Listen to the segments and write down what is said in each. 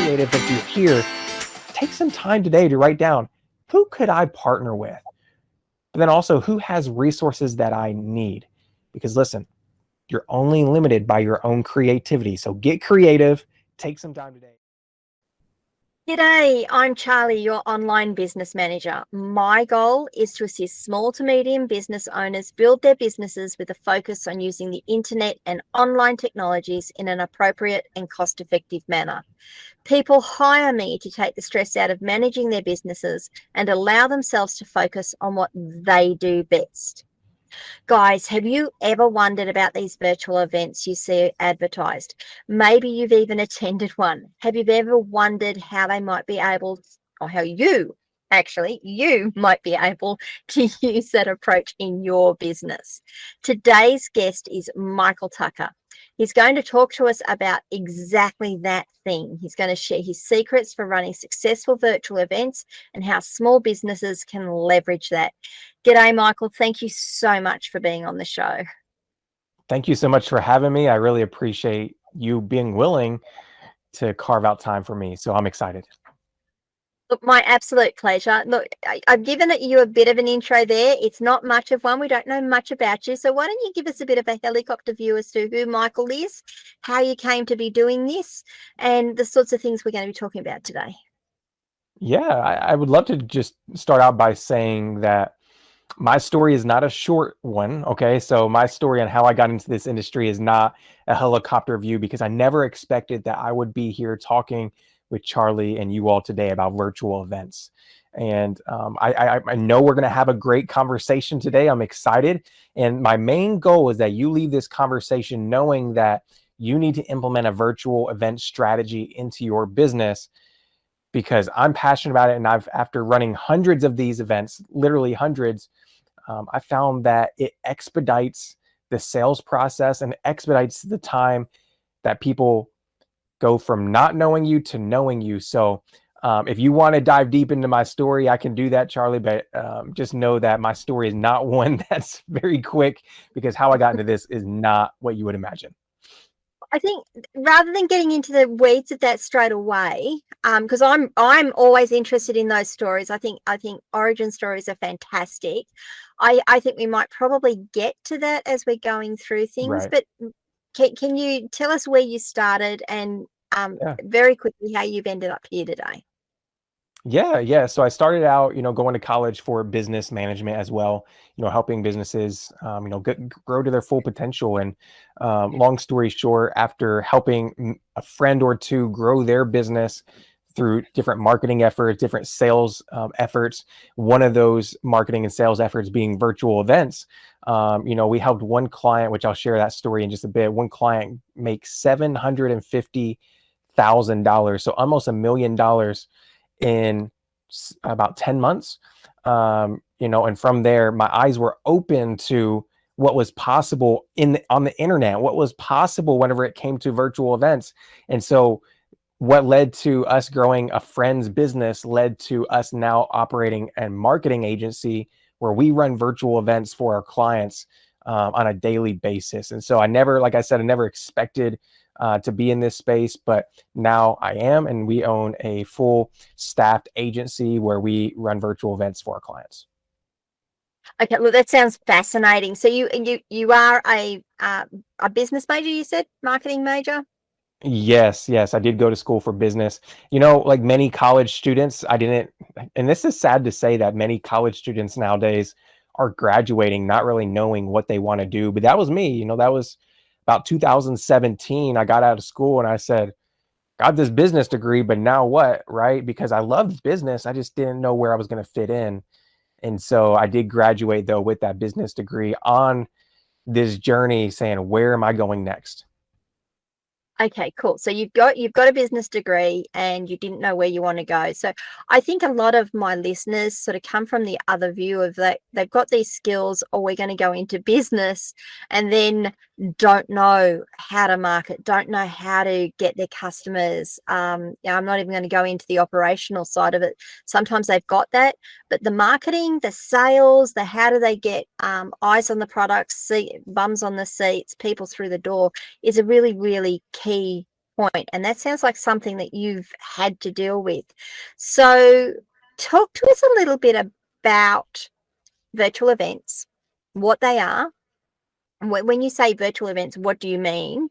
creative, if you're here, take some time today to write down, who could I partner with? But then also, who has resources that I need? Because listen, you're only limited by your own creativity. So get creative, take some time today. G'day, I'm Charlie, your online business manager. My goal is to assist small to medium business owners build their businesses with a focus on using the internet and online technologies in an appropriate and cost-effective manner. People hire me to take the stress out of managing their businesses and allow themselves to focus on what they do best. Guys, have you ever wondered about these virtual events you see advertised? Maybe you've even attended one. Have you ever wondered how they might be able, or how you might be able to use that approach in your business? Today's guest is Michael Tucker. He's going to talk to us about exactly that thing. He's going to share his secrets for running successful virtual events and how small businesses can leverage that. G'day, Michael. Thank you so much for being on the show. Thank you so much for having me. I really appreciate you being willing to carve out time for me. So I'm excited. Look, my absolute pleasure. Look, I've given you a bit of an intro there. It's not much of one. We don't know much about you. So why don't you give us a bit of a helicopter view as to who Michael is, how you came to be doing this, and the sorts of things we're going to be talking about today. Yeah, I would love to just start out by saying that my story is not a short one. Okay. So my story on how I got into this industry is not a helicopter view, because I never expected that I would be here talking with Charlie and you all today about virtual events. And I know we're going to have a great conversation today. I'm excited. And my main goal is that you leave this conversation knowing that you need to implement a virtual event strategy into your business, because I'm passionate about it. And after running hundreds of these events, literally hundreds, I found that it expedites the sales process and expedites the time that people go from not knowing you to knowing you. So if you want to dive deep into my story, I can do that, Charlie, but just know that my story is not one that's very quick, because how I got into this is not what you would imagine. I think rather than getting into the weeds of that straight away, because I'm always interested in those stories. I think origin stories are fantastic. I think we might probably get to that as we're going through things. Right. But can you tell us where you started and very quickly how you've ended up here today? Yeah. So I started out, going to college for business management as well, helping businesses, grow to their full potential. And long story short, after helping a friend or two grow their business through different marketing efforts, different sales efforts, one of those marketing and sales efforts being virtual events, we helped one client, which I'll share that story in just a bit. One client make $750,000, so almost $1 million in about 10 months. And from there, my eyes were open to what was possible on the internet, what was possible whenever it came to virtual events. And so what led to us growing a friend's business led to us now operating a marketing agency where we run virtual events for our clients on a daily basis. And so I never expected to be in this space, but now I am, and we own a full staffed agency where we run virtual events for our clients. Okay, well, that sounds fascinating. So you are a business major, you said, marketing major? Yes, I did go to school for business. Like many college students, I didn't, and this is sad to say that many college students nowadays are graduating not really knowing what they want to do, but that was me. That was about 2017. I got out of school and I said, got this business degree, but now what, right? Because I loved business. I just didn't know where I was going to fit in. And so I did graduate though with that business degree on this journey saying, where am I going next? Okay, cool. So you've got a business degree and you didn't know where you want to go. So I think a lot of my listeners sort of come from the other view of that they've got these skills, or we're going to go into business, and then don't know how to market, don't know how to get their customers. I'm not even going to go into the operational side of it. Sometimes they've got that, but the marketing, the sales, the how do they get eyes on the products, bums on the seats, people through the door is a really, really key point, and that sounds like something that you've had to deal with. So talk to us a little bit about virtual events, what they are. When you say virtual events, what do you mean?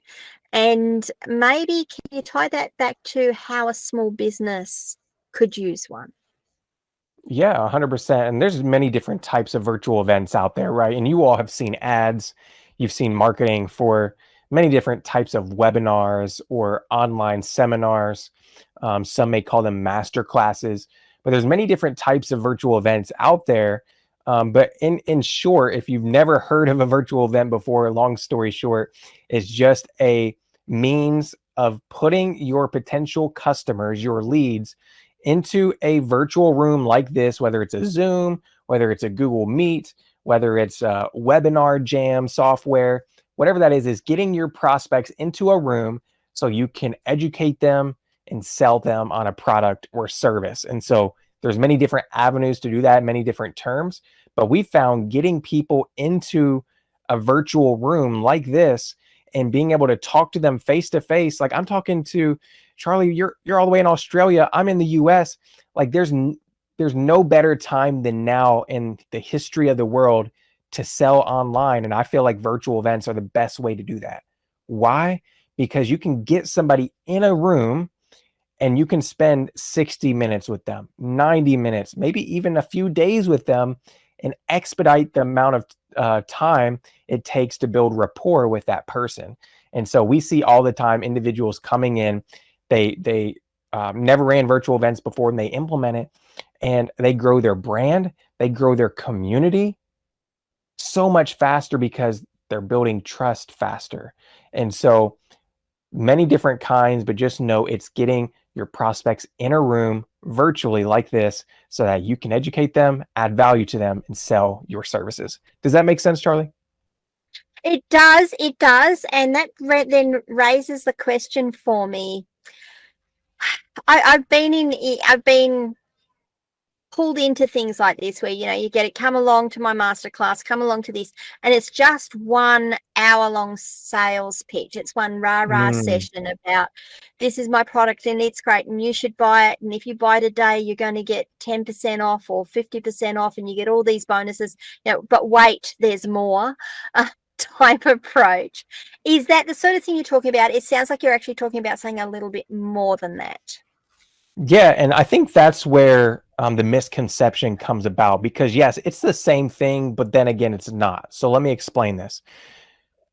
And maybe can you tie that back to how a small business could use one? Yeah, 100%. And there's many different types of virtual events out there, right? And you all have seen ads, you've seen marketing for many different types of webinars or online seminars. Some may call them master classes, but there's many different types of virtual events out there. But in short, if you've never heard of a virtual event before, long story short, it's just a means of putting your potential customers, your leads, into a virtual room like this, whether it's a Zoom, whether it's a Google Meet, whether it's a webinar jam software, whatever that is getting your prospects into a room so you can educate them and sell them on a product or service. And so there's many different avenues to do that, many different terms, but we found getting people into a virtual room like this and being able to talk to them face to face. Like, I'm talking to Charly, you're all the way in Australia, I'm in the US. Like, there's no better time than now in the history of the world to sell online. And I feel like virtual events are the best way to do that. Why? Because you can get somebody in a room and you can spend 60 minutes with them, 90 minutes, maybe even a few days with them, and expedite the amount of time it takes to build rapport with that person. And so we see all the time individuals coming in, they never ran virtual events before, and they implement it, and they grow their brand, they grow their community so much faster because they're building trust faster. And so many different kinds, but just know it's getting your prospects in a room virtually like this so that you can educate them, add value to them, and sell your services. Does that make sense, Charly? It does. It does. And that then raises the question for me. I've been pulled into things like this where, you get it, come along to my masterclass, come along to this, and it's just 1 hour long sales pitch. It's one rah-rah session about, this is my product and it's great and you should buy it, and if you buy today you're going to get 10% off or 50% off and you get all these bonuses, but wait, there's more. Type approach. Is that the sort of thing you're talking about? It sounds like you're actually talking about something a little bit more than that. Yeah, and I think that's where the misconception comes about, because yes, it's the same thing, but then again, it's not. So let me explain this.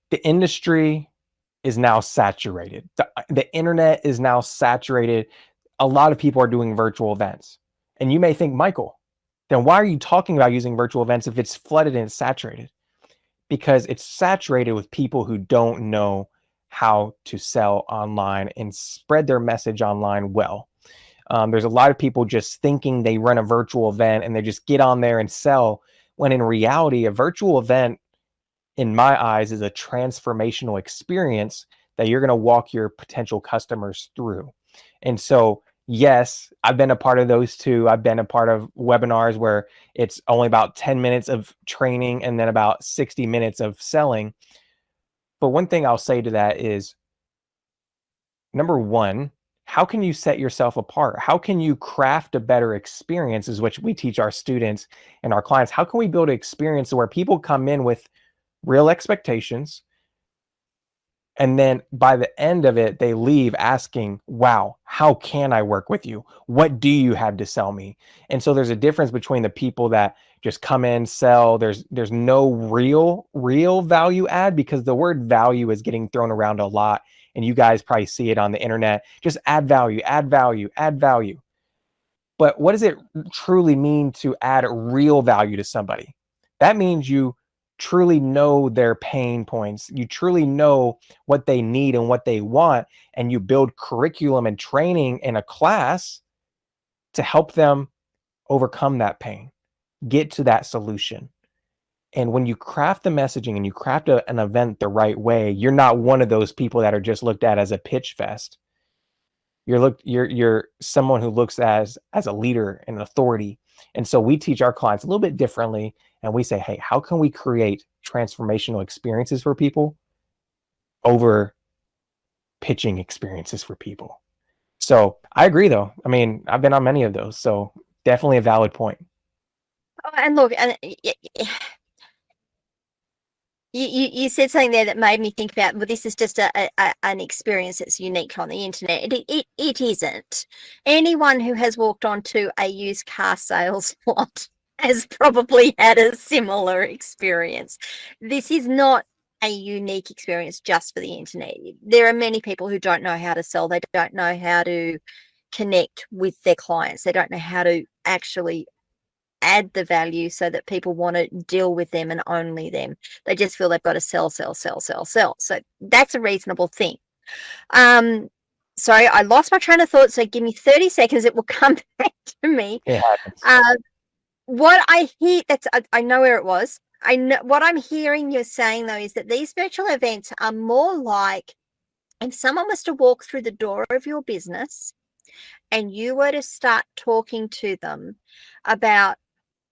The industry is now saturated. The internet is now saturated. A lot of people are doing virtual events. And you may think, Michael, then why are you talking about using virtual events if it's flooded and it's saturated? Because it's saturated with people who don't know how to sell online and spread their message online well. There's a lot of people just thinking they run a virtual event and they just get on there and sell, when in reality, a virtual event, in my eyes, is a transformational experience that you're going to walk your potential customers through. And so, yes, I've been a part of those too. I've been a part of webinars where it's only about 10 minutes of training and then about 60 minutes of selling. But one thing I'll say to that is, number one, how can you set yourself apart? How can you craft a better experience, is what we teach our students and our clients. How can we build an experience where people come in with real expectations, and then by the end of it, they leave asking, wow, how can I work with you? What do you have to sell me? And so there's a difference between the people that just come in, sell. There's no real value add, because the word value is getting thrown around a lot. And you guys probably see it on the internet. Just add value, add value, add value. But what does it truly mean to add real value to somebody? That means you truly know their pain points. You truly know what they need and what they want. And you build curriculum and training in a class to help them overcome that pain, get to that solution. And when you craft the messaging and you craft an event the right way, you're not one of those people that are just looked at as a pitch fest. You're someone who looks as a leader and an authority. And so we teach our clients a little bit differently, and we say, hey, how can we create transformational experiences for people over pitching experiences for people. So I agree, though. I mean, I've been on many of those, so definitely a valid point. Oh, and look, and you said something there that made me think about, well, this is just an experience that's unique on the internet. It isn't. Anyone who has walked onto a used car sales lot has probably had a similar experience. This is not a unique experience just for the internet. There are many people who don't know how to sell. They don't know how to connect with their clients. They don't know how to actually add the value so that people want to deal with them and only them. They just feel they've got to sell, sell, sell, sell, sell. So that's a reasonable thing. Sorry, I lost my train of thought. So give me 30 seconds. It will come back to me. It happens. What I hear, I know where it was. I know what I'm hearing you're saying, though, is that these virtual events are more like if someone was to walk through the door of your business and you were to start talking to them about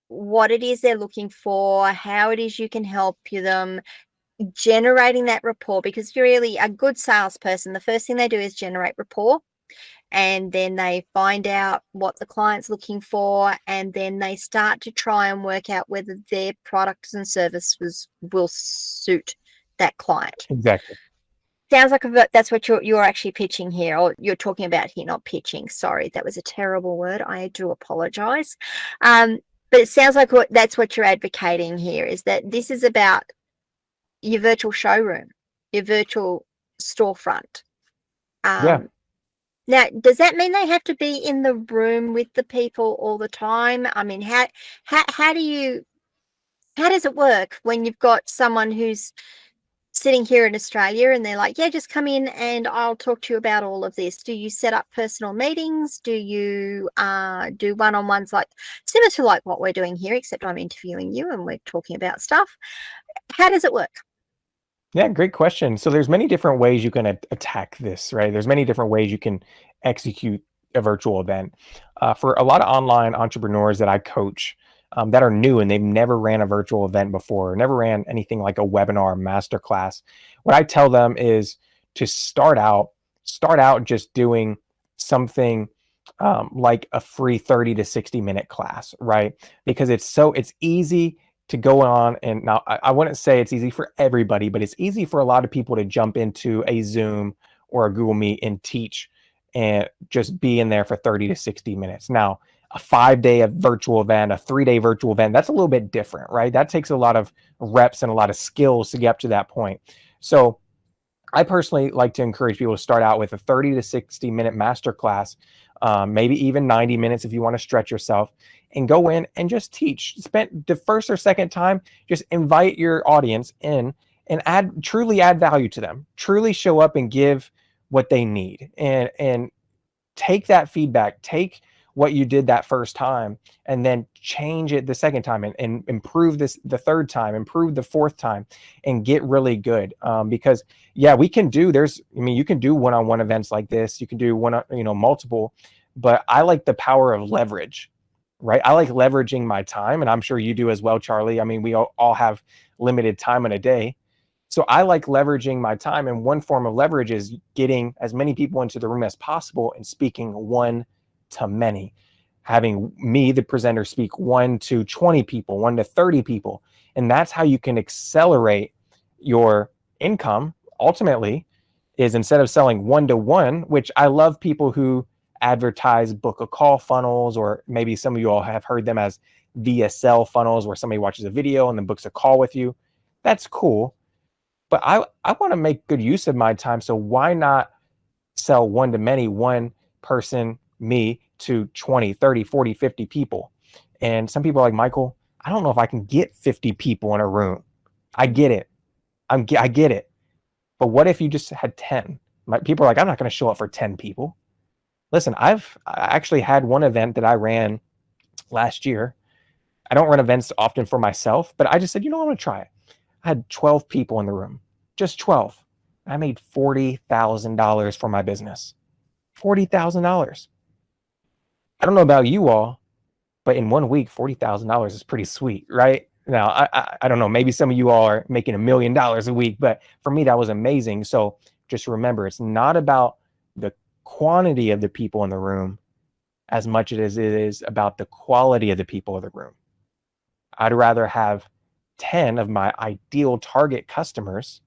what it is they're looking for, how it is you can help them, generating that rapport. Because you're really a good salesperson, the first thing they do is generate rapport, and then they find out what the client's looking for, and then they start to try and work out whether their products and services will suit that client. Exactly. Sounds like that's what you're actually pitching here, or you're talking about here, not pitching. Sorry, that was a terrible word. I do apologize. But it sounds like that's what you're advocating here, is that this is about your virtual showroom, your virtual storefront. Yeah. Now, does that mean they have to be in the room with the people all the time? I mean, how does it work when you've got someone who's sitting here in Australia and they're like, yeah, just come in and I'll talk to you about all of this? Do you set up personal meetings? Do you do one-on-ones, like similar to like what we're doing here, except I'm interviewing you and we're talking about stuff? How does it work? Yeah, great question. So there's many different ways you can attack this, right? There's many different ways you can execute a virtual event. For a lot of online entrepreneurs that I coach that are new and they've never ran a virtual event before, never ran anything like a webinar, masterclass, what I tell them is to start out just doing something like a free 30 to 60-minute class, right? Because it's easy to go on, and now I wouldn't say it's easy for everybody, but it's easy for a lot of people to jump into a Zoom or a Google Meet and teach and just be in there for 30 to 60 minutes. Now, a 5-day virtual event, a 3-day virtual event, that's a little bit different, right? That takes a lot of reps and a lot of skills to get up to that point. So I personally like to encourage people to start out with a 30 to 60-minute masterclass, maybe even 90 minutes if you want to stretch yourself, and go in and just teach. Spend the first or second time, just invite your audience in and truly add value to them. Truly show up and give what they need, and take that feedback, take what you did that first time, and then change it the second time, and improve this the third time, improve the fourth time, and get really good. Because yeah, you can do one-on-one events like this. You can do multiple, but I like the power of leverage, right? I like leveraging my time, and I'm sure you do as well, Charly. I mean, we all have limited time in a day. So I like leveraging my time, and one form of leverage is getting as many people into the room as possible and speaking one to many, having me, the presenter, speak 1 to 20 people, 1 to 30 people. And that's how you can accelerate your income. Ultimately, is instead of selling 1-to-1, which I love people who advertise book a call funnels, or maybe some of you all have heard them as VSL funnels, where somebody watches a video and then books a call with you. That's cool. But I want to make good use of my time. So why not sell 1 to many, one person, me, to 20, 30, 40, 50 people? And some people are like, Michael, I don't know if I can get 50 people in a room. I get it. I get it. But what if you just had 10? People are like, I'm not going to show up for 10 people. Listen, I actually had one event that I ran last year. I don't run events often for myself, but I just said, I'm going to try it. I had 12 people in the room, just 12. I made $40,000 for my business. $40,000. I don't know about you all, but in 1 week, $40,000 is pretty sweet, right? Now, I don't know, maybe some of you all are making $1 million a week, but for me, that was amazing. So just remember, it's not about the quantity of the people in the room as much as it is about the quality of the people in the room. I'd rather have 10 of my ideal target customers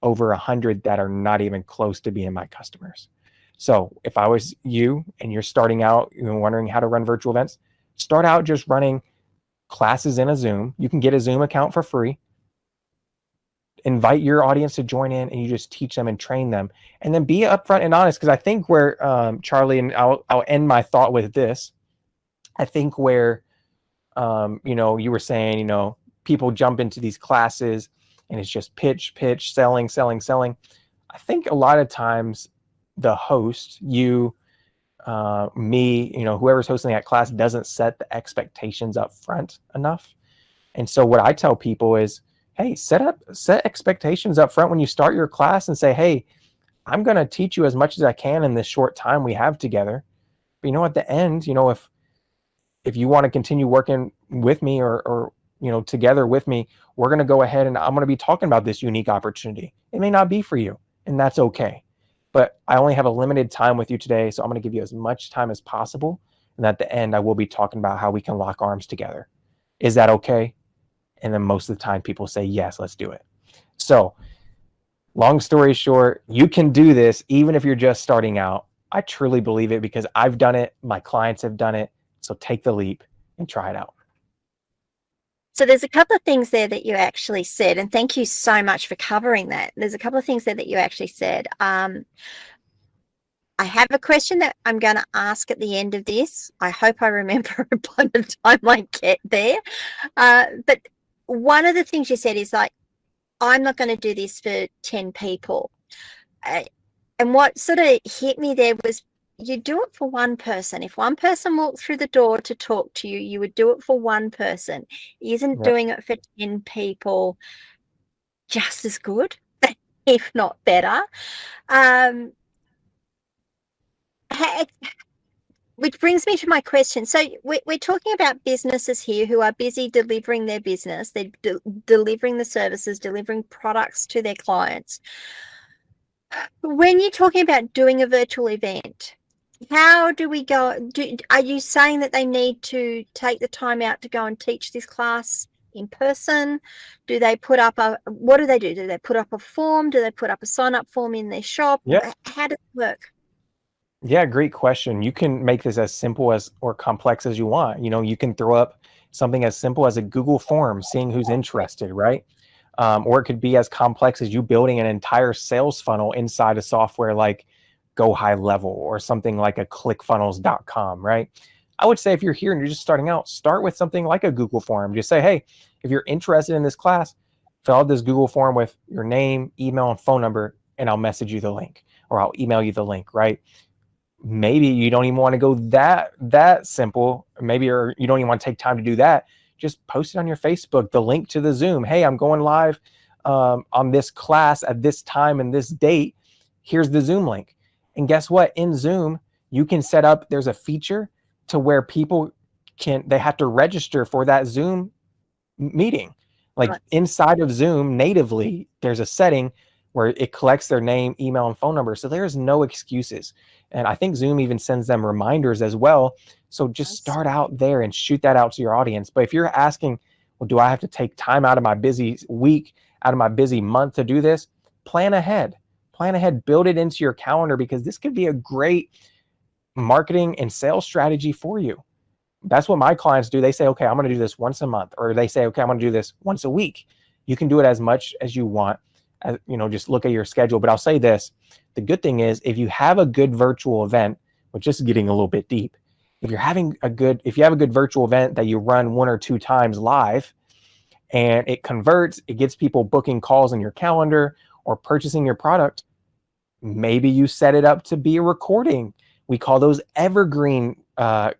over 100 that are not even close to being my customers. So if I was you and you're starting out, wondering how to run virtual events, start out just running classes in a Zoom. You can get a Zoom account for free. Invite your audience to join in, and you just teach them and train them, and then be upfront and honest. Because I think where Charly, and I'll end my thought with this. I think where you were saying, people jump into these classes and it's just pitch, selling. I think a lot of times the host, you, me, whoever's hosting that class doesn't set the expectations up front enough. And so what I tell people is, hey, set expectations up front when you start your class and say, hey, I'm going to teach you as much as I can in this short time we have together. But at the end, if you want to continue working with me or together with me, we're going to go ahead and I'm going to be talking about this unique opportunity. It may not be for you, and that's okay. But I only have a limited time with you today, so I'm going to give you as much time as possible. And at the end, I will be talking about how we can lock arms together. Is that okay? And then most of the time people say, yes, let's do it. So long story short, you can do this even if you're just starting out. I truly believe it because I've done it. My clients have done it. So take the leap and try it out. So there's a couple of things there that you actually said, and thank you so much for covering that. There's a couple of things there that you actually said. I have a question that I'm going to ask at the end of this. I hope I remember it by the time I get there. But one of the things you said is like, I'm not going to do this for 10 people. And what sort of hit me there was, you do it for one person. If one person walked through the door to talk to you, you would do it for one person. Isn't doing it for 10 people just as good, if not better? Which brings me to my question. So we're talking about businesses here who are busy delivering their business. They're delivering the services, delivering products to their clients. When you're talking about doing a virtual event, how do we go? Are you saying that they need to take the time out to go and teach this class in person? Do they put up what do they do? Do they put up a form? Do they put up a sign-up form in their shop? Yeah. How does it work? Yeah, great question. You can make this as simple as or complex as you want. You can throw up something as simple as a Google form, seeing who's interested, right? Or it could be as complex as you building an entire sales funnel inside a software like Go High Level or something like a clickfunnels.com, right? I would say if you're here and you're just starting out, start with something like a Google form. Just say, hey, if you're interested in this class, fill out this Google form with your name, email, and phone number, and I'll message you the link or I'll email you the link, right? Maybe you don't even want to go that simple. Maybe you don't even want to take time to do that. Just post it on your Facebook, the link to the Zoom. Hey, I'm going live on this class at this time and this date. Here's the Zoom link. And guess what? In Zoom, you can set up, there's a feature to where people they have to register for that Zoom meeting. Like inside of Zoom natively, there's a setting where it collects their name, email, and phone number. So there's no excuses. And I think Zoom even sends them reminders as well. So just start out there and shoot that out to your audience. But if you're asking, well, do I have to take time out of my busy week, out of my busy month to do this? Plan ahead, build it into your calendar, because this could be a great marketing and sales strategy for you. That's what my clients do. They say, okay, I'm going to do this once a month, or they say, okay, I'm going to do this once a week. You can do it as much as you want. Just look at your schedule. But I'll say this, the good thing is if you have a good virtual event, which is getting a little bit deep, if you have a good virtual event that you run 1 or 2 times live and it converts, it gets people booking calls in your calendar or purchasing your product, maybe you set it up to be a recording. We call those evergreen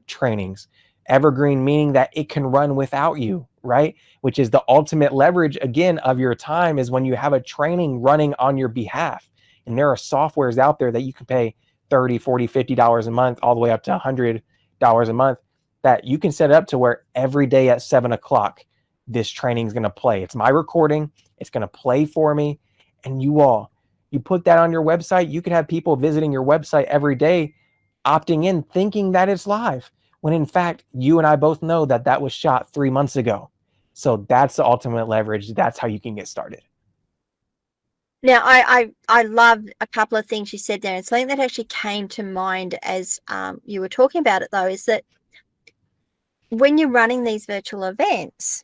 trainings. Evergreen meaning that it can run without you, right? Which is the ultimate leverage, again, of your time, is when you have a training running on your behalf. And there are softwares out there that you can pay $30, $40, $50 a month, all the way up to $100 a month, that you can set it up to where every day at 7 o'clock, this training is going to play. It's my recording. It's going to play for me. And you all, You put that on your website, you could have people visiting your website every day, opting in, thinking that it's live, when in fact, you and I both know that that was shot 3 months ago. So that's the ultimate leverage. That's how you can get started. Now, I love a couple of things you said there, and something that actually came to mind as you were talking about it, though, is that when you're running these virtual events,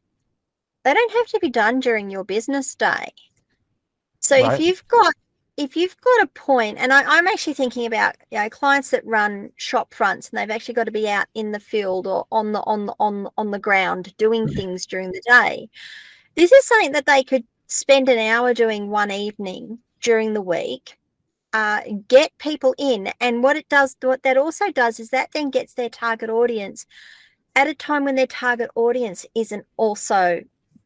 they don't have to be done during your business day. So Right. if you've got a point, and I'm actually thinking about, you know, clients that run shop fronts and they've actually got to be out in the field or on the ground doing things during the day. This is something that they could spend an hour doing one evening during the week, get people in. And what that also does is that then gets their target audience at a time when their target audience isn't also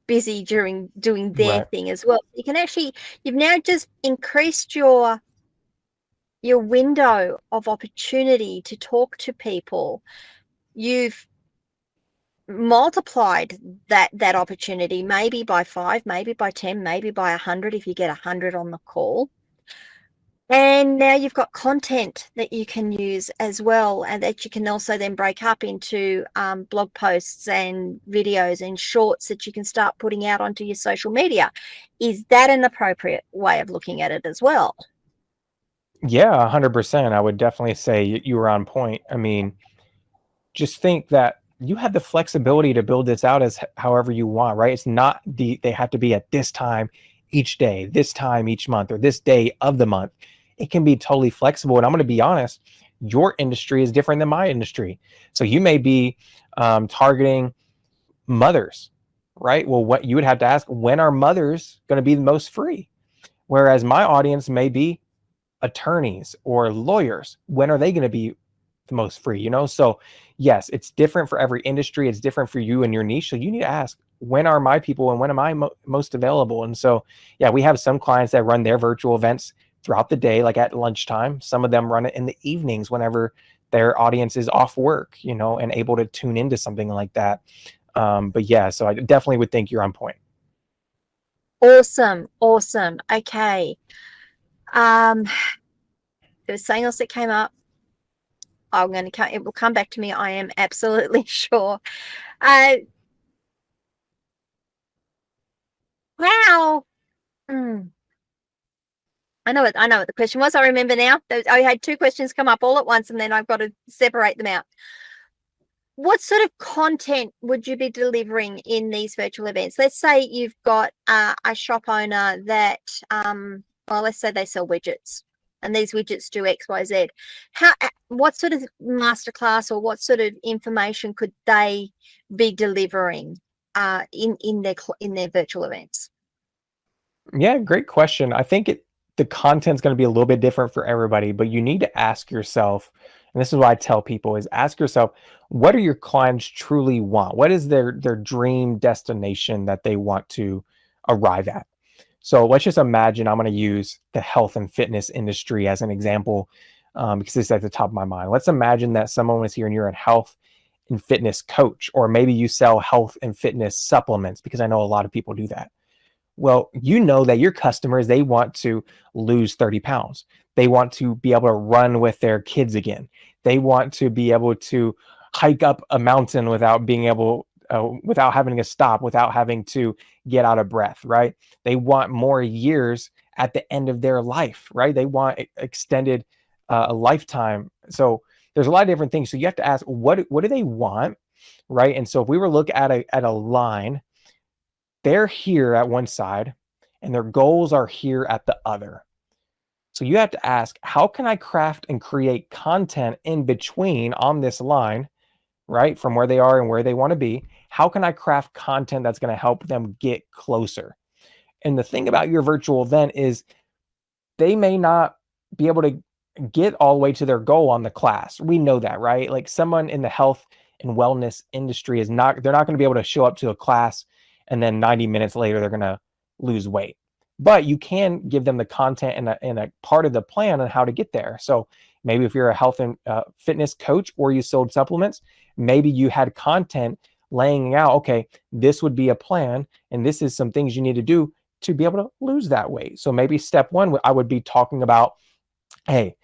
busy during doing their Right. thing as well. You can actually, you've now just increased your window of opportunity to talk to people. You've multiplied that opportunity, maybe by 5, maybe by 10, maybe by 100 if you get 100 on the call. And now you've got content that you can use as well, and that you can also then break up into blog posts and videos and shorts that you can start putting out onto your social media. Is that an appropriate way of looking at it as well? Yeah, 100%. I would definitely say you were on point. I mean, just think that you have the flexibility to build this out as however you want, right? It's not they have to be at this time each day, this time each month, or this day of the month. It can be totally flexible. And I'm going to be honest, your industry is different than my industry. So you may be targeting mothers, right? Well, what you would have to ask, when are mothers going to be the most free? Whereas my audience may be attorneys or lawyers. When are they going to be the most free? You know, so yes, it's different for every industry. It's different for you and your niche. So you need to ask, when are my people and when am I most available? And so, yeah, we have some clients that run their virtual events throughout the day, like at lunchtime. Some of them run it in the evenings whenever their audience is off work, you know, and able to tune into something like that. But yeah, so I definitely would think you're on point. Awesome. Okay. There was something else that came up. It will come back to me. I am absolutely sure. How? I know what the question was. I remember now. I had 2 questions come up all at once, and then I've got to separate them out. What sort of content would you be delivering in these virtual events? Let's say you've got a shop owner that, well, let's say they sell widgets, and these widgets do X, Y, Z. What sort of masterclass or what sort of information could they be delivering in their virtual events? Yeah, great question. I think the content's going to be a little bit different for everybody, but you need to ask yourself, and this is what I tell people, is ask yourself, what do your clients truly want? What is their dream destination that they want to arrive at? So let's just imagine, I'm going to use the health and fitness industry as an example, because it's at the top of my mind. Let's imagine that someone was here and you're a health and fitness coach, or maybe you sell health and fitness supplements, because I know a lot of people do that. Well, you know that your customers, they want to lose 30 pounds. They want to be able to run with their kids again. They want to be able to hike up a mountain without being able, without having to stop, without having to get out of breath, right? They want more years at the end of their life, right? They want extended a lifetime. So there's a lot of different things. So you have to ask, what do they want, right? And so if we were to look at a line, they're here at one side and their goals are here at the other. So you have to ask, how can I craft and create content in between on this line, right? From where they are and where they want to be. How can I craft content that's going to help them get closer? And the thing about your virtual event is they may not be able to get all the way to their goal on the class. We know that, right? Like someone in the health and wellness industry they're not going to be able to show up to a class and then 90 minutes later they're going to lose weight. But you can give them the content and a part of the plan on how to get there. So maybe if you're a health and fitness coach or you sold supplements, maybe you had content laying out, okay, this would be a plan and this is some things you need to do to be able to lose that weight. So maybe step one, I would be talking about, hey,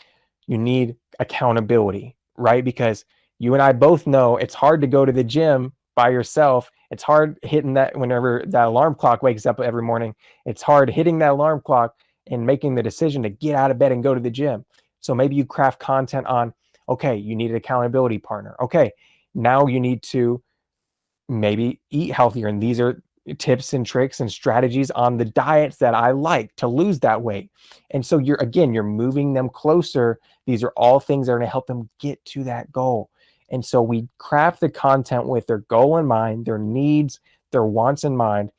you need accountability, right? Because you and I both know it's hard to go to the gym by yourself. It's hard hitting that whenever that alarm clock wakes up every morning. It's hard hitting that alarm clock and making the decision to get out of bed and go to the gym. So maybe you craft content on, okay, you need an accountability partner. Okay, now you need to maybe eat healthier. And these are tips and tricks and strategies on the diets that I like to lose that weight. And so you're moving them closer. These are all things that are going to help them get to that goal. And so we craft the content with their goal in mind, their needs, their wants in mind,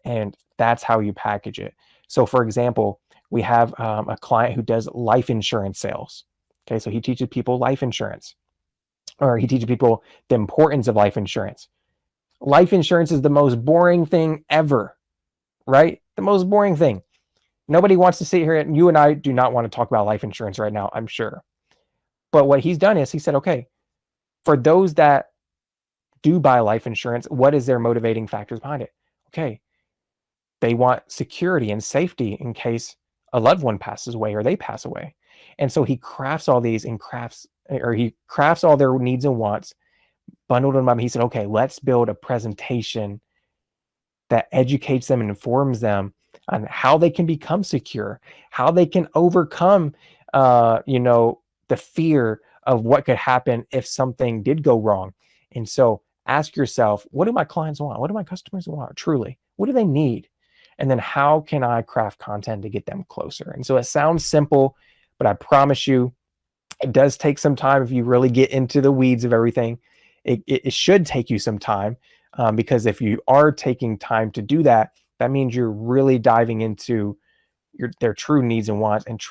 and that's how you package it. So for example, we have a client who does life insurance sales. Okay, so he teaches people life insurance, or he teaches people the importance of life insurance. Life insurance is the most boring thing ever, right? The most boring thing. Nobody wants to sit here, and you and I do not want to talk about life insurance right now, I'm sure. But what he's done is he said, okay, for those that do buy life insurance, what is their motivating factors behind it? Okay, they want security and safety in case a loved one passes away or they pass away. And so he crafts all these and he crafts all their needs and wants, bundled them up. He said, okay, let's build a presentation that educates them and informs them on how they can become secure, how they can overcome, the fear of what could happen if something did go wrong. And so ask yourself, what do my clients want? What do my customers want? Truly, what do they need? And then how can I craft content to get them closer? And so it sounds simple, but I promise you, it does take some time. If you really get into the weeds of everything, it should take you some time, because if you are taking time to do that, that means you're really diving into their true needs and wants, and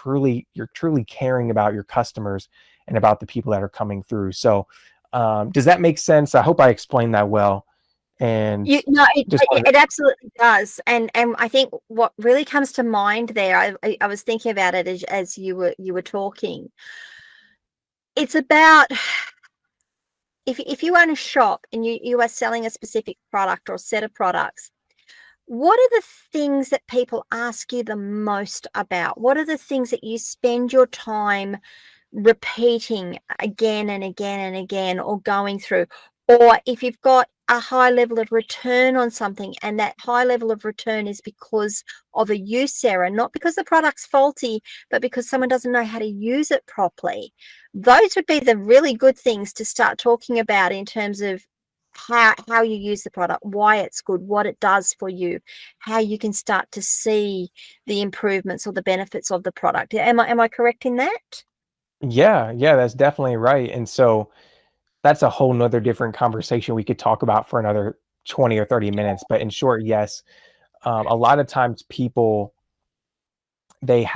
you're truly caring about your customers and about the people that are coming through. So does that make sense? I hope I explained that well. And it absolutely does. And I think what really comes to mind there, I was thinking about it as you were talking. It's about, if you own a shop and you are selling a specific product or set of products, what are the things that people ask you the most about? What are the things that you spend your time repeating again and again and again, or going through? Or if you've got a high level of return on something, and that high level of return is because of a use error, not because the product's faulty, but because someone doesn't know how to use it properly. Those would be the really good things to start talking about in terms of how you use the product, why it's good, what it does for you, how you can start to see the improvements or the benefits of the product. Am I correct in that? yeah, that's definitely right. And so that's a whole nother different conversation we could talk about for another 20 or 30 minutes. But in short, yes, a lot of times people, they've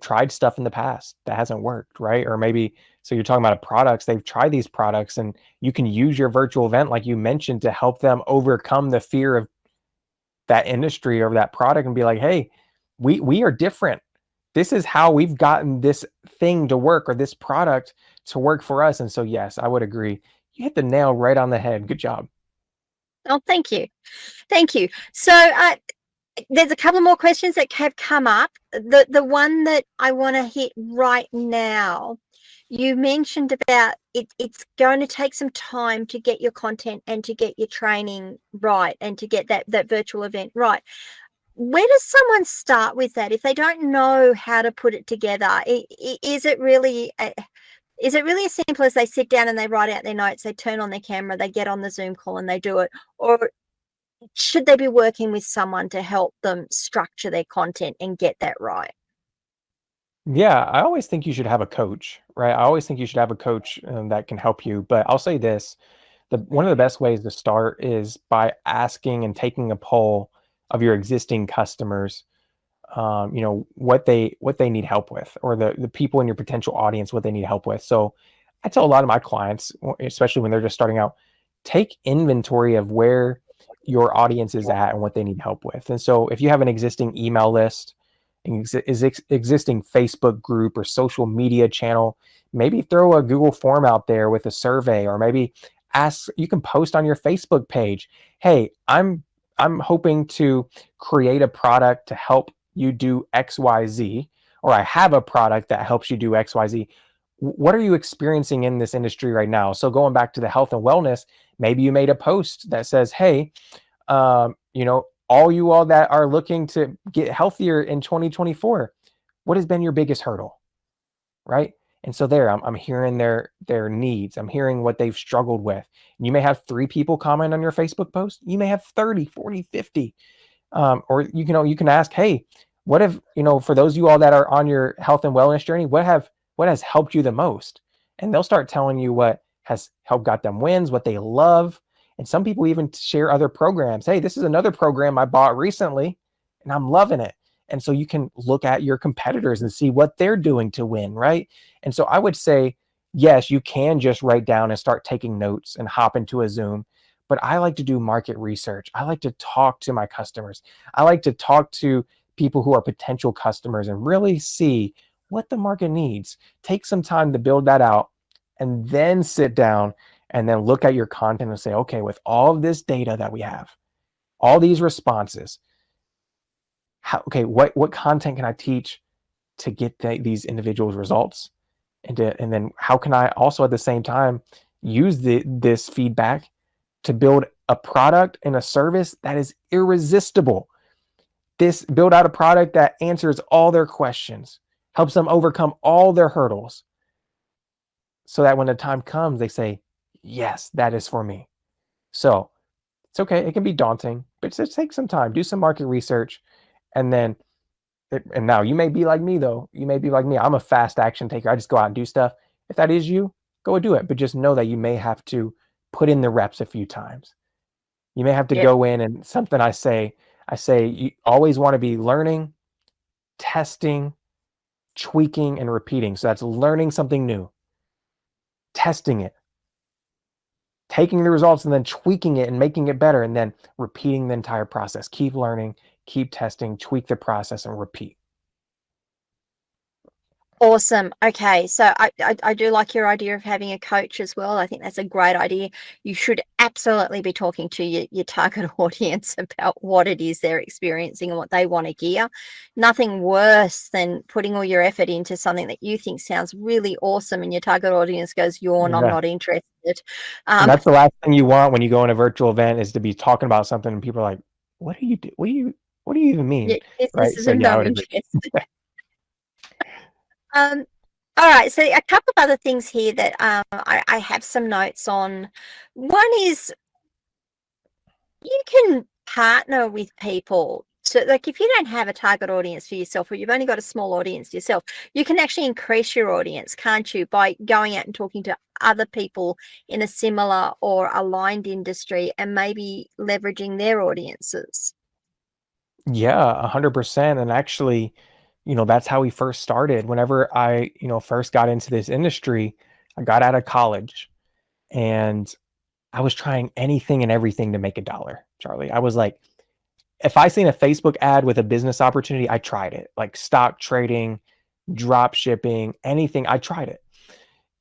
tried stuff in the past that hasn't worked, right? Or maybe, so you're talking about products, they've tried these products, and you can use your virtual event, like you mentioned, to help them overcome the fear of that industry or that product, and be like, hey, we are different. This is how we've gotten this thing to work, or this product to work for us. And so, yes, I would agree. You hit the nail right on the head. Good job. Oh, thank you. Thank you. So there's a couple more questions that have come up. The one that I want to hit right now, you mentioned about it's going to take some time to get your content and to get your training right and to get that virtual event right. Where does someone start with that if they don't know how to put it together? Is it really as simple as they sit down and they write out their notes, they turn on their camera, they get on the Zoom call and they do it? Or should they be working with someone to help them structure their content and get that right? Yeah, I always think you should have a coach, right? I always think you should have a coach that can help you. But I'll say this, one of the best ways to start is by asking and taking a poll of your existing customers, what they need help with, or the people in your potential audience, what they need help with. So I tell a lot of my clients, especially when they're just starting out, take inventory of where your audience is at and what they need help with. And so if you have an existing email list, existing Facebook group or social media channel, maybe throw a Google form out there with a survey, or maybe you can post on your Facebook page, hey, I'm I'm hoping to create a product to help you do XYZ, or I have a product that helps you do XYZ. What are you experiencing in this industry right now? So going back to the health and wellness, maybe you made a post that says, hey, all you all that are looking to get healthier in 2024, what has been your biggest hurdle? Right. And so there, I'm hearing their needs. I'm hearing what they've struggled with. And you may have 3 people comment on your Facebook post. You may have 30, 40, 50. Or you can ask, hey, what if, for those of you all that are on your health and wellness journey, what has helped you the most? And they'll start telling you what has helped got them wins, what they love. And some people even share other programs. Hey, this is another program I bought recently and I'm loving it. And so you can look at your competitors and see what they're doing to win, right? And so I would say, yes, you can just write down and start taking notes and hop into a Zoom. But I like to do market research. I like to talk to my customers. I like to talk to people who are potential customers and really see what the market needs. Take some time to build that out and then sit down and then look at your content and say, okay, with all of this data that we have, all these responses, what content can I teach to get these individuals results? And then how can I also at the same time use this feedback to build a product and a service that is irresistible? Build out a product that answers all their questions, helps them overcome all their hurdles, so that when the time comes, they say, yes, that is for me. So it's okay. It can be daunting, but just take some time, do some market research. And then, and now you may be like me though. You may be like me. I'm a fast action taker. I just go out and do stuff. If that is you, go and do it. But just know that you may have to put in the reps a few times. You may have to go in, and something I say you always want to be learning, testing, tweaking, and repeating. So that's learning something new, testing it, taking the results and then tweaking it and making it better, and then repeating the entire process. Keep learning, keep testing, tweak the process, and repeat. Awesome. Okay. So I do like your idea of having a coach as well. I think that's a great idea. You should absolutely be talking to your target audience about what it is they're experiencing and what they want to hear. Nothing worse than putting all your effort into something that you think sounds really awesome and your target audience goes, yawn, I'm not interested. And that's the last thing you want when you go in a virtual event, is to be talking about something and people are like, what do you do? What do you even mean? Right. So yeah, I would agree. All right, so a couple of other things here that I have some notes on. One is you can partner with people. So like if you don't have a target audience for yourself, or you've only got a small audience yourself, you can actually increase your audience, can't you, by going out and talking to other people in a similar or aligned industry and maybe leveraging their audiences. Yeah, 100%. And actually, that's how we first started. Whenever I, first got into this industry, I got out of college and I was trying anything and everything to make $1, Charlie. I was like, if I seen a Facebook ad with a business opportunity, I tried it. Like stock trading, drop shipping, anything, I tried it.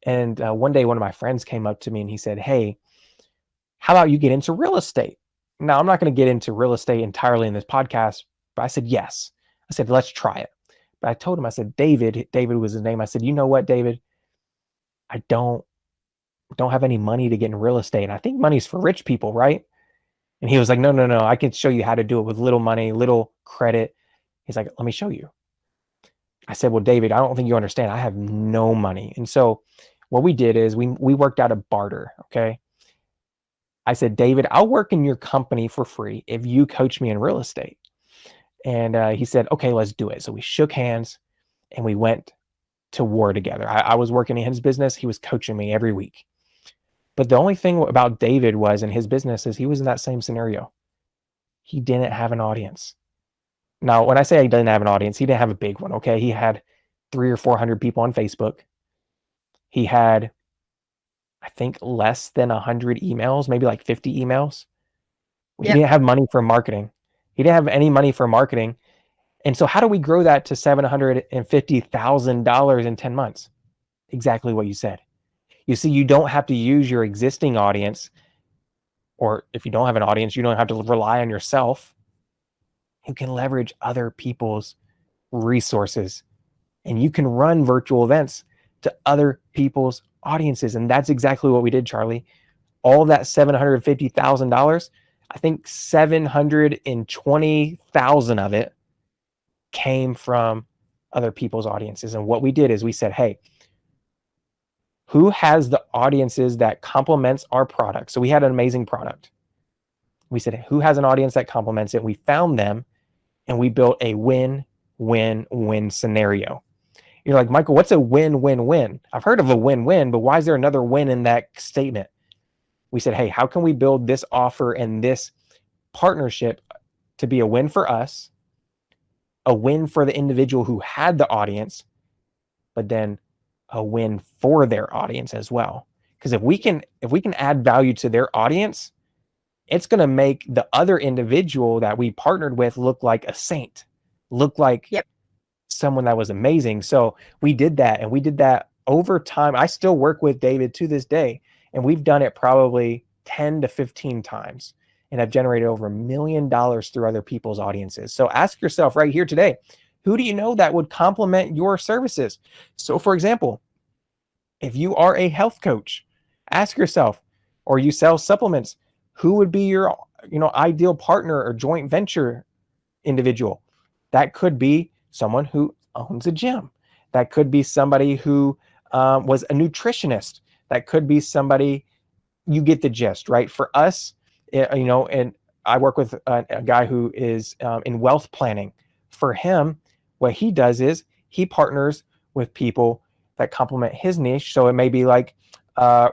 And one day, one of my friends came up to me and he said, hey, how about you get into real estate? Now, I'm not going to get into real estate entirely in this podcast, but I said, yes. I said, let's try it. But I told him, I said, David was his name. I said, you know what, David? I don't have any money to get in real estate. And I think money's for rich people, right? And he was like, no, I can show you how to do it with little money, little credit. He's like, let me show you. I said, well, David, I don't think you understand. I have no money. And so what we did is we worked out a barter, okay? I said, David, I'll work in your company for free if you coach me in real estate. And he said, okay, let's do it. So we shook hands and we went to war together. I was working in his business. He was coaching me every week. But the only thing about David was in his business is he was in that same scenario. He didn't have an audience. Now, when I say he didn't have an audience, he didn't have a big one, okay? He had 300 or 400 people on Facebook. He had, I think, less than 100 emails, maybe like 50 emails. He didn't have money for marketing. He didn't have any money for marketing. And so how do we grow that to $750,000 in 10 months? Exactly what you said. You see, you don't have to use your existing audience or if you don't have an audience, you don't have to rely on yourself. You can leverage other people's resources, and you can run virtual events to other people's audiences. And that's exactly what we did, Charly. All that $750,000, I think 720,000 of it came from other people's audiences. And what we did is we said, hey, who has the audiences that complements our product? So we had an amazing product. We said, who has an audience that complements it? We found them, and we built a win-win-win scenario. You're like, Michael, what's a win-win-win? I've heard of a win-win, but why is there another win in that statement? We said, hey, how can we build this offer and this partnership to be a win for us, a win for the individual who had the audience, but then a win for their audience as well? Because if we can add value to their audience, it's going to make the other individual that we partnered with look like a saint, look like someone that was amazing. So we did that, and we did that over time. I still work with David to this day, and we've done it probably 10 to 15 times, and I've generated over $1 million through other people's audiences. So ask yourself right here today, who do you know that would complement your services? So for example, if you are a health coach, ask yourself, or you sell supplements, who would be your ideal partner or joint venture individual? That could be someone who owns a gym. That could be somebody who was a nutritionist. That could be somebody, you get the gist, right? For us, and I work with a guy who is in wealth planning. For him, what he does is he partners with people that complement his niche. So it may be like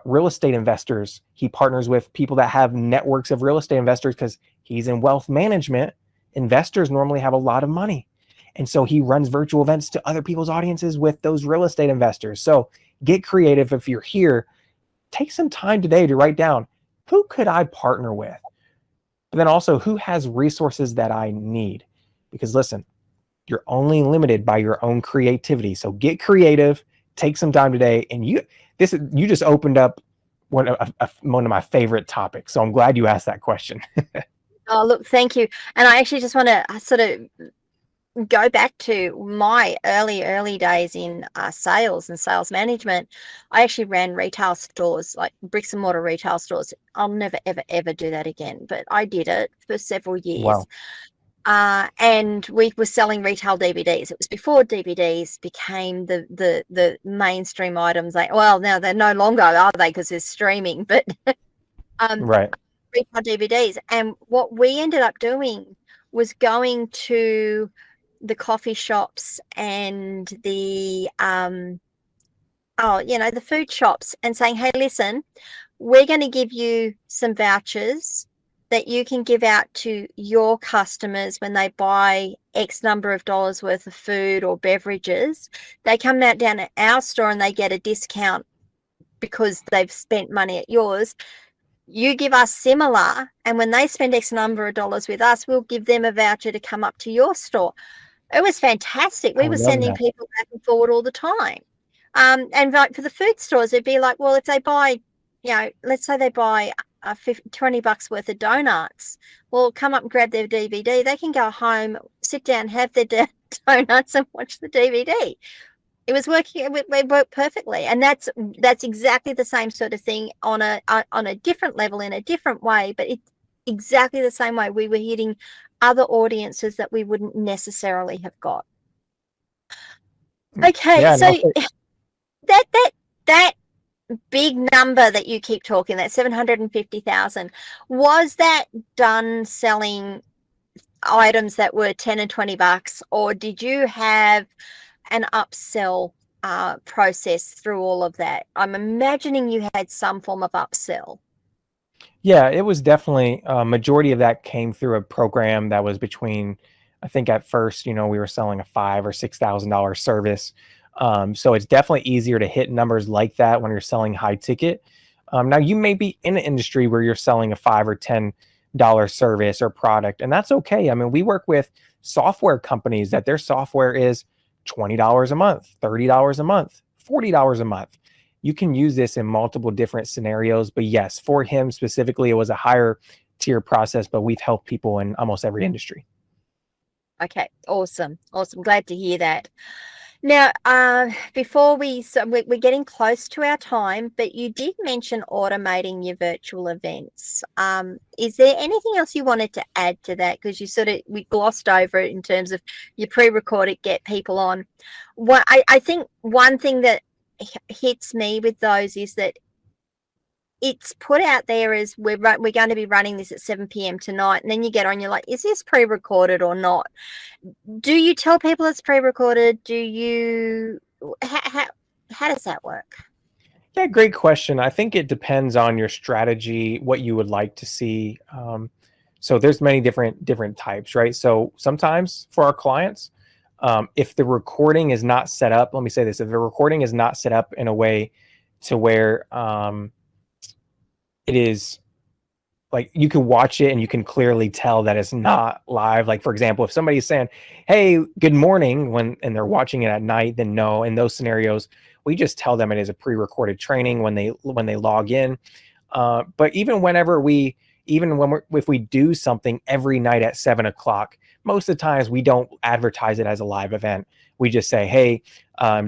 real estate investors. He partners with people that have networks of real estate investors because he's in wealth management. Investors normally have a lot of money. And so he runs virtual events to other people's audiences with those real estate investors. So get creative. If you're here, take some time today to write down, who could I partner with? But then also, who has resources that I need? Because listen, you're only limited by your own creativity. So get creative, take some time today. And you just opened up one of my favorite topics. So I'm glad you asked that question. Oh, look, thank you. And I actually just want to sort of go back to my early days in sales and sales management. I actually ran retail stores, like bricks and mortar retail stores. I'll never, ever, ever do that again. But I did it for several years. Wow. And we were selling retail DVDs. It was before DVDs became the mainstream items. Well, now they're no longer, are they? Because there's streaming. But Right. retail DVDs. And what we ended up doing was going to the coffee shops and the the food shops and saying, hey, listen, we're going to give you some vouchers that you can give out to your customers when they buy X number of dollars worth of food or beverages. They come out down at our store and they get a discount because they've spent money at yours. You give us similar, and when they spend X number of dollars with us, we'll give them a voucher to come up to your store. It was fantastic. We were sending people back and forward all the time. And like for the food stores, it'd be like, well, if they buy, let's say they buy $20 worth of donuts, well, come up and grab their DVD. They can go home, sit down, have their donuts and watch the DVD. It was working. It worked perfectly. And that's exactly the same sort of thing on a different level, in a different way, but it's exactly the same way. We were hitting other audiences that we wouldn't necessarily have got. Okay, yeah, so that big number that you keep talking, that 750,000, was that done selling items that were 10 and $20, or did you have an upsell process through all of that? I'm imagining you had some form of upsell. Yeah, it was definitely majority of that came through a program that was between, I think at first, we were selling a $5,000 or $6,000 service. So it's definitely easier to hit numbers like that when you're selling high ticket. Now you may be in an industry where you're selling a $5 or $10 service or product, and that's okay. I mean, we work with software companies that their software is $20 a month, $30 a month, $40 a month. you can use this in multiple different scenarios. But yes, for him specifically, it was a higher tier process, but we've helped people in almost every industry. Okay, awesome. Awesome. Glad to hear that. Now, before we're getting close to our time, but you did mention automating your virtual events. Is there anything else you wanted to add to that? Because we glossed over it in terms of you pre-record it, get people on. I think one thing that hits me with those is that it's put out there as we're going to be running this at 7 p.m. tonight, and then you get on, you're like, is this pre-recorded or not? Do you tell people it's pre-recorded? Do you how does that work? Yeah, great question. I think it depends on your strategy, what you would like to see. So there's many different types, right? So sometimes for our clients, if the recording is not set up, let me say this: if the recording is not set up in a way to where it is like you can watch it and you can clearly tell that it's not live. Like, for example, if somebody's saying, hey, good morning, and they're watching it at night, then no, in those scenarios, we just tell them it is a pre-recorded training when they log in. But if we do something every night at 7 o'clock, most of the times we don't advertise it as a live event. We just say, hey,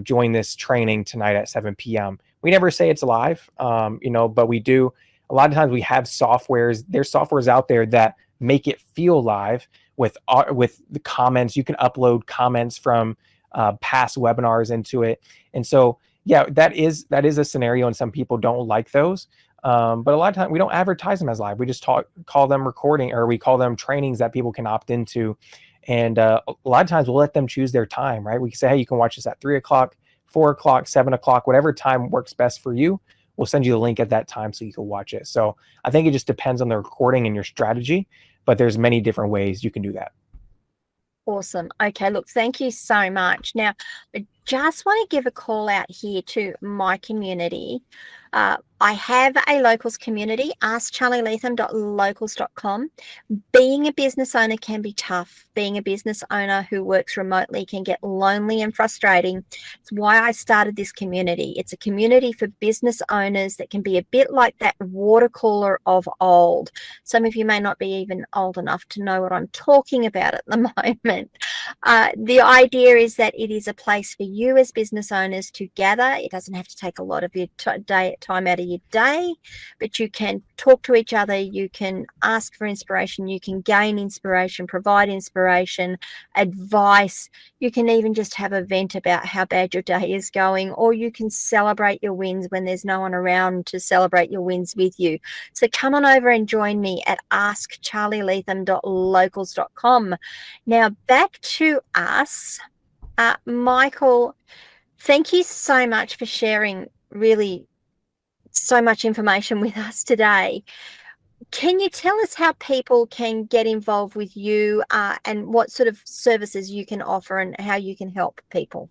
join this training tonight at 7 p.m. We never say it's live, but we do. A lot of times we have there's softwares out there that make it feel live with the comments. You can upload comments from past webinars into it. And so, yeah, that is a scenario, and some people don't like those. But a lot of times we don't advertise them as live. We just call them recording, or we call them trainings that people can opt into. And a lot of times we'll let them choose their time, right? We can say, hey, you can watch this at 3 o'clock, 4 o'clock, 7 o'clock, whatever time works best for you. We'll send you the link at that time so you can watch it. So I think it just depends on the recording and your strategy, but there's many different ways you can do that. Awesome. Okay, look, thank you so much. Now, I just want to give a call out here to my community. I have a locals community, askcharlyleetham.locals.com. Being a business owner can be tough. Being a business owner who works remotely can get lonely and frustrating. It's why I started this community. It's a community for business owners that can be a bit like that water cooler of old. Some of you may not be even old enough to know what I'm talking about at the moment. The idea is that it is a place for you as business owners to gather. It doesn't have to take a lot of your time out of your day, but you can talk to each other, you can ask for inspiration, you can gain inspiration, provide inspiration, advice. You can even just have a vent about how bad your day is going, or you can celebrate your wins when there's no one around to celebrate your wins with you. So come on over and join me at askcharlyleetham.locals.com. Now back to us. Michael, thank you so much for sharing really so much information with us today. Can you tell us how people can get involved with you and what sort of services you can offer and how you can help people?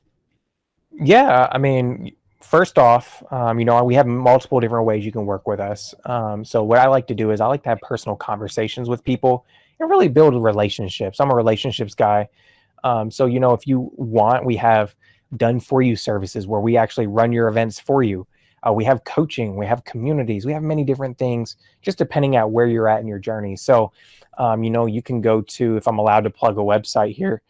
Yeah, I mean, first off, we have multiple different ways you can work with us. So what I like to do is I like to have personal conversations with people and really build relationships. I'm a relationships guy. So, if you want, we have done for you services where we actually run your events for you. We have coaching, we have communities, we have many different things, just depending on where you're at in your journey. So, you can go to, if I'm allowed to plug a website here,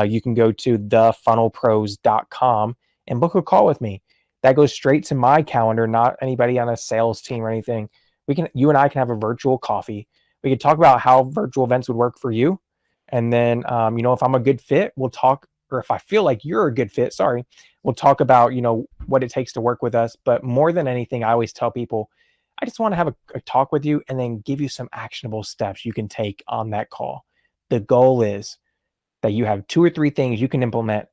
you can go to thefunnelpros.com and book a call with me. That goes straight to my calendar, not anybody on a sales team or anything. You and I can have a virtual coffee. We can talk about how virtual events would work for you. And then, if I'm a good fit, we'll talk, or if I feel like you're a good fit, we'll talk about, what it takes to work with us. But more than anything, I always tell people, I just want to have a talk with you and then give you some actionable steps you can take on that call. The goal is that you have 2 or 3 things you can implement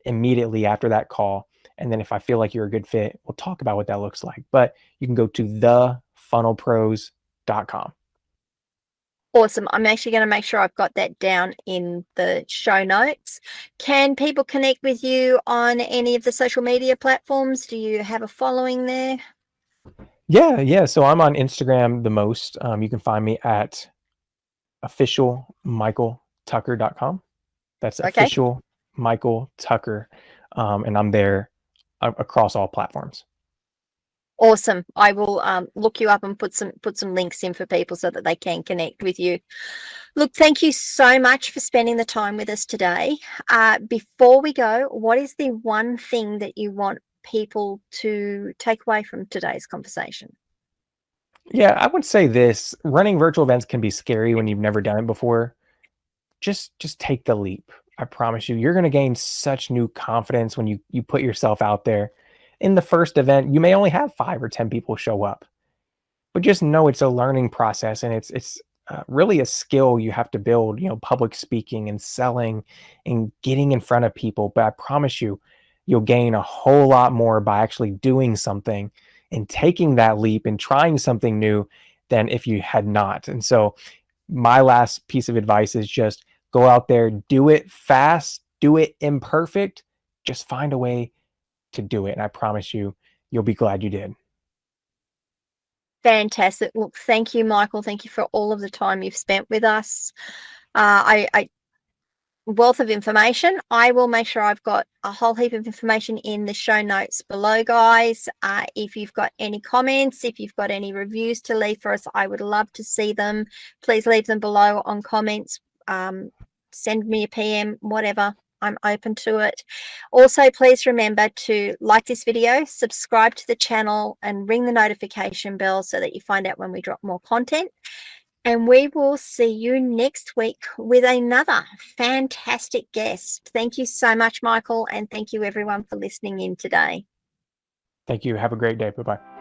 immediately after that call. And then if I feel like you're a good fit, we'll talk about what that looks like. But you can go to thefunnelpros.com. Awesome. I'm actually going to make sure I've got that down in the show notes. Can people connect with you on any of the social media platforms? Do you have a following there? Yeah. So I'm on Instagram the most. You can find me at officialmichaeltucker.com. That's official Michael Tucker. And I'm there across all platforms. Awesome. I will look you up and put some links in for people so that they can connect with you. Look, thank you so much for spending the time with us today. Before we go, what is the one thing that you want people to take away from today's conversation? Yeah, I would say this: running virtual events can be scary when you've never done it before. Just take the leap. I promise you, you're going to gain such new confidence when you put yourself out there. In the first event, you may only have 5 or 10 people show up, but just know it's a learning process, and it's really a skill you have to build. Public speaking and selling and getting in front of people. But I promise you, you'll gain a whole lot more by actually doing something and taking that leap and trying something new than if you had not. And so my last piece of advice is just go out there, do it fast, do it imperfect, just find a way to do it. And I promise you, you'll be glad you did. Fantastic. Look, thank you, Michael. Thank you for all of the time you've spent with us. I wealth of information. I will make sure I've got a whole heap of information in the show notes below, guys. If you've got any comments, if you've got any reviews to leave for us, I would love to see them. Please leave them below on comments. Send me a PM, whatever. I'm open to it. Also, please remember to like this video, subscribe to the channel, and ring the notification bell so that you find out when we drop more content. And we will see you next week with another fantastic guest. Thank you so much, Michael, and thank you everyone for listening in today. Thank you. Have a great day. Bye-bye.